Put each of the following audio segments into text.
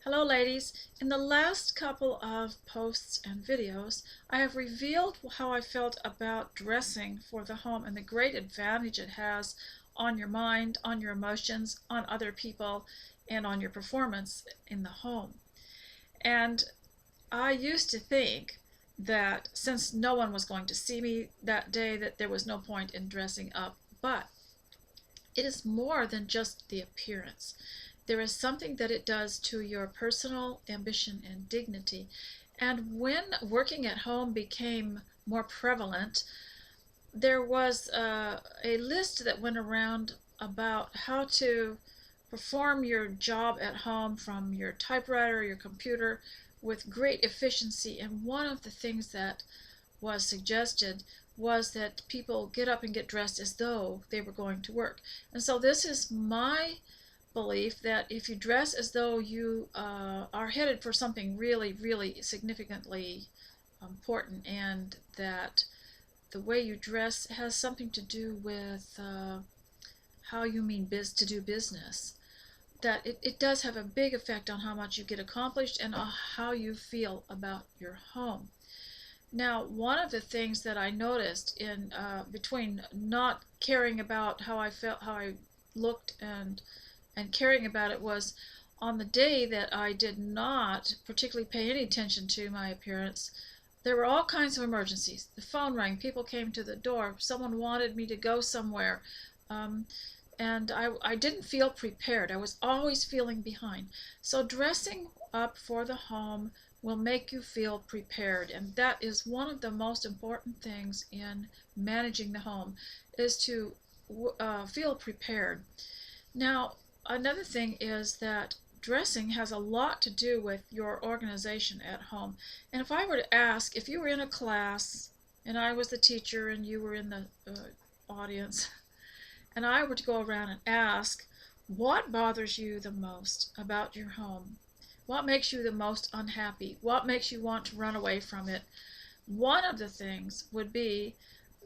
Hello ladies, in the last couple of posts and videos I have revealed how I felt about dressing for the home and the great advantage it has on your mind, on your emotions, on other people, and on your performance in the home. And I used to think that since no one was going to see me that day that there was no point in dressing up, but it is more than just the appearance. There is something that it does to your personal ambition and dignity. And when working at home became more prevalent, there was a list that went around about how to perform your job at home from your typewriter or your computer with great efficiency. And one of the things that was suggested was that people get up and get dressed as though they were going to work. And so this is my belief that if you dress as though you are headed for something really, really significantly important, and that the way you dress has something to do with how you mean to do business, that it does have a big effect on how much you get accomplished and how you feel about your home. Now, one of the things that I noticed in between not caring about how I felt, how I looked, and caring about it was on the day that I did not particularly pay any attention to my appearance. There were all kinds of emergencies. The phone rang, people came to the door, someone wanted me to go somewhere, um, and I didn't feel prepared. I was always feeling behind. So dressing up for the home will make you feel prepared, and that is one of the most important things in managing the home, is to feel prepared. Now, another thing is that dressing has a lot to do with your organization at home. And if I were to ask, if you were in a class and I was the teacher and you were in the audience, and I were to go around and ask, what bothers you the most about your home? What makes you the most unhappy? What makes you want to run away from it? One of the things would be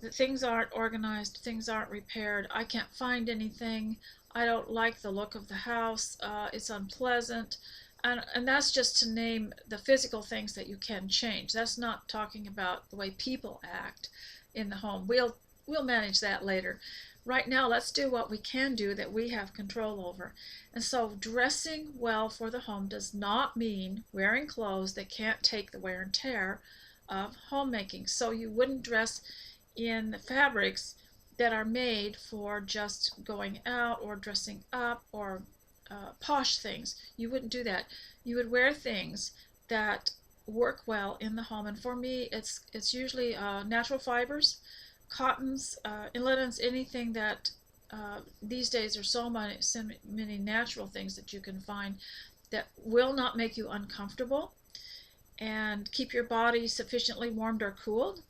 that things aren't organized, things aren't repaired, I can't find anything, I don't like the look of the house, it's unpleasant. And that's just to name the physical things that you can change. That's not talking about the way people act in the home. We'll manage that later. Right now, let's do what we can do that we have control over. And so dressing well for the home does not mean wearing clothes that can't take the wear and tear of homemaking. So you wouldn't dress in fabrics that are made for just going out or dressing up or posh things. You wouldn't do that. You would wear things that work well in the home. And for me, it's usually natural fibers, cottons, linens, anything that these days are so many natural things that you can find that will not make you uncomfortable and keep your body sufficiently warmed or cooled.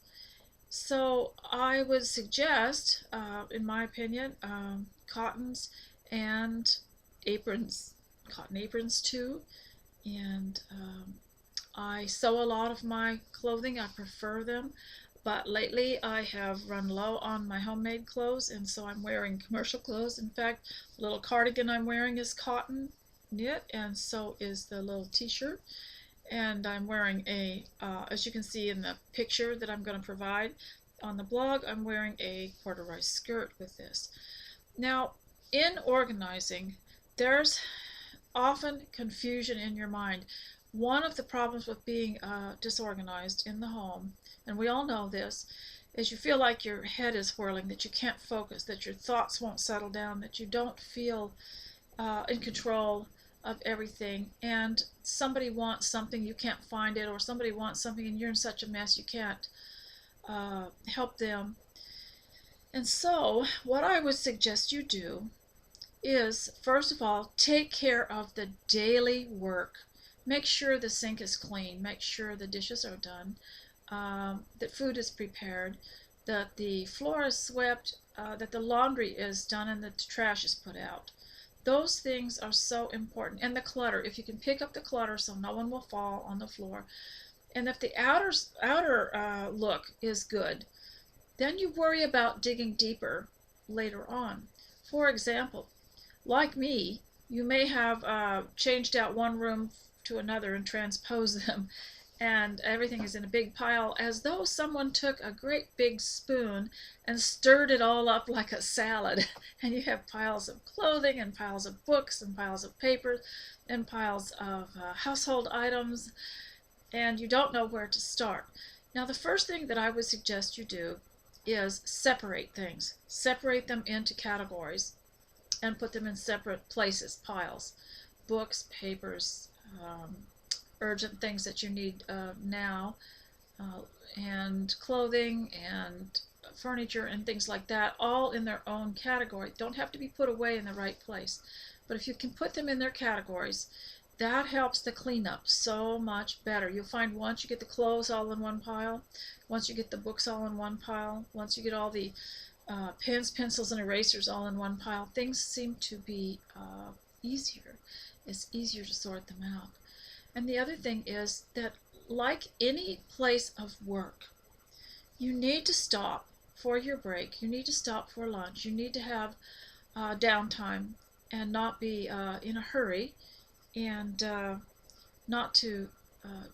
So I would suggest, in my opinion, cottons and aprons, cotton aprons too. And I sew a lot of my clothing. I prefer them. But lately I have run low on my homemade clothes, and so I'm wearing commercial clothes. In fact, the little cardigan I'm wearing is cotton knit, and so is the little t-shirt. And I'm wearing as you can see in the picture that I'm going to provide on the blog, I'm wearing a corduroy skirt with this. Now, in organizing, there's often confusion in your mind. One of the problems with being disorganized in the home, and we all know this, is you feel like your head is whirling, that you can't focus, that your thoughts won't settle down, that you don't feel in control of everything, and somebody wants something, you can't find it, or somebody wants something and you're in such a mess you can't help them. And so what I would suggest you do is, first of all, take care of the daily work. Make sure the sink is clean, make sure the dishes are done, that food is prepared, that the floor is swept, that the laundry is done, and that the trash is put out. Those things are so important. And the clutter, if you can pick up the clutter so no one will fall on the floor. And if the outer look is good, then you worry about digging deeper later on. For example, like me, you may have changed out one room to another and transpose them. And everything is in a big pile, as though someone took a great big spoon and stirred it all up like a salad. And you have piles of clothing and piles of books and piles of papers and piles of household items, and you don't know where to start. Now, the first thing that I would suggest you do is separate things. Separate them into categories and put them in separate places, piles. Books, papers, urgent things that you need now, and clothing and furniture and things like that, all in their own category. Don't have to be put away in the right place. But if you can put them in their categories, that helps the cleanup so much better. You'll find once you get the clothes all in one pile, once you get the books all in one pile, once you get all the pens, pencils, and erasers all in one pile, things seem to be easier. It's easier to sort them out. And the other thing is that, like any place of work, you need to stop for your break. You need to stop for lunch. You need to have downtime and not be in a hurry, and not to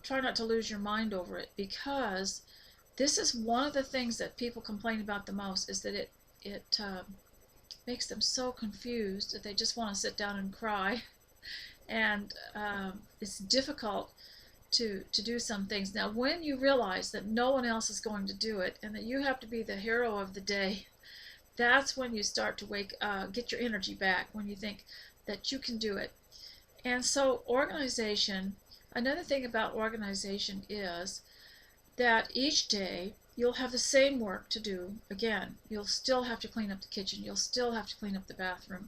try not to lose your mind over it, because this is one of the things that people complain about the most, is that it makes them so confused that they just want to sit down and cry. And it's difficult to do some things. Now, when you realize that no one else is going to do it and that you have to be the hero of the day, that's when you start to get your energy back, when you think that you can do it. And so another thing about organization is that each day you'll have the same work to do again. You'll still have to clean up the kitchen. You'll still have to clean up the bathroom.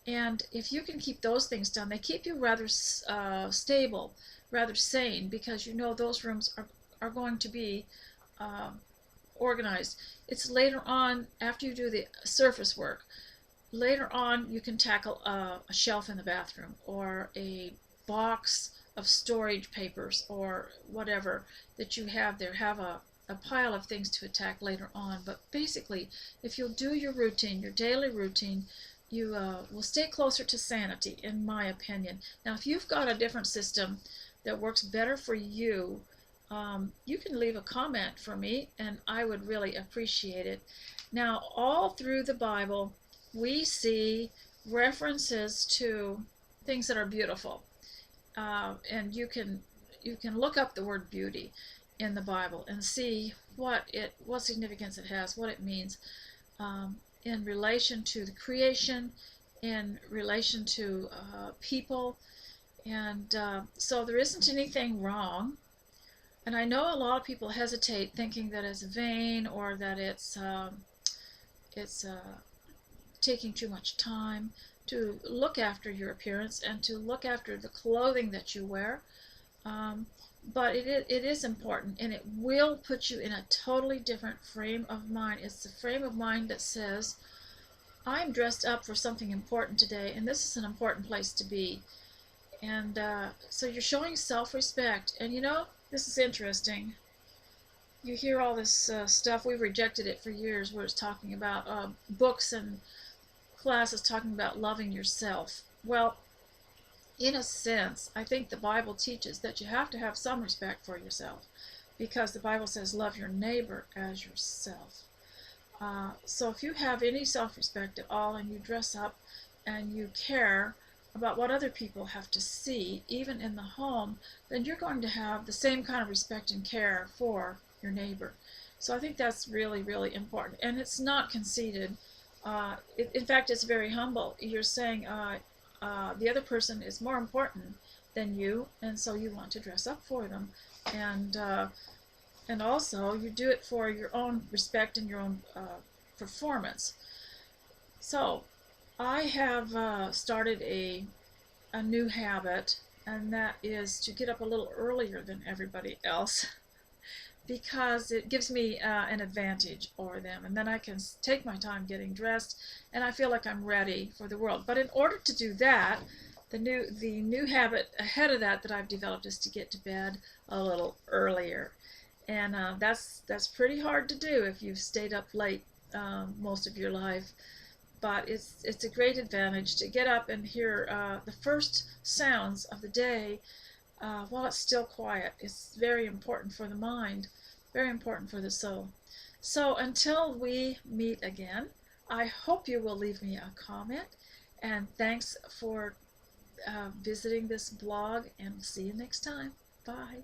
And if you can keep those things done, they keep you rather stable, rather sane, because you know those rooms are going to be organized. It's later on, after you do the surface work, later on you can tackle a shelf in the bathroom, or a box of storage papers, or whatever that you have there. Have a pile of things to attack later on. But basically, if you'll do your routine, your daily routine, you will stay closer to sanity, in my opinion. Now, if you've got a different system that works better for you, you can leave a comment for me, and I would really appreciate it. Now, all through the Bible, we see references to things that are beautiful, and you can look up the word beauty in the Bible and see what significance it has, what it means, in relation to the creation, in relation to people. And so there isn't anything wrong. And I know a lot of people hesitate, thinking that it's vain, or that it's taking too much time to look after your appearance and to look after the clothing that you wear. But it is important, and it will put you in a totally different frame of mind. It's the frame of mind that says, I'm dressed up for something important today, and this is an important place to be. And so you're showing self-respect. And you know, this is interesting. You hear all this stuff, we've rejected it for years, where it's talking about books and classes talking about loving yourself. Well, in a sense, I think the Bible teaches that you have to have some respect for yourself, because the Bible says love your neighbor as yourself. So if you have any self-respect at all, and you dress up and you care about what other people have to see, even in the home, then you're going to have the same kind of respect and care for your neighbor. So I think that's really, really important. And it's not conceited. In fact, it's very humble. You're saying the other person is more important than you, and so you want to dress up for them. And also, you do it for your own respect and your own performance. So I have started a new habit, and that is to get up a little earlier than everybody else, because it gives me an advantage over them, and then I can take my time getting dressed, and I feel like I'm ready for the world. But in order to do that, the new habit ahead of that I've developed is to get to bed a little earlier, and that's pretty hard to do if you've stayed up late most of your life. But it's a great advantage to get up and hear the first sounds of the day, while it's still quiet. It's very important for the mind, very important for the soul. So until we meet again, I hope you will leave me a comment, and thanks for visiting this blog, and see you next time. Bye.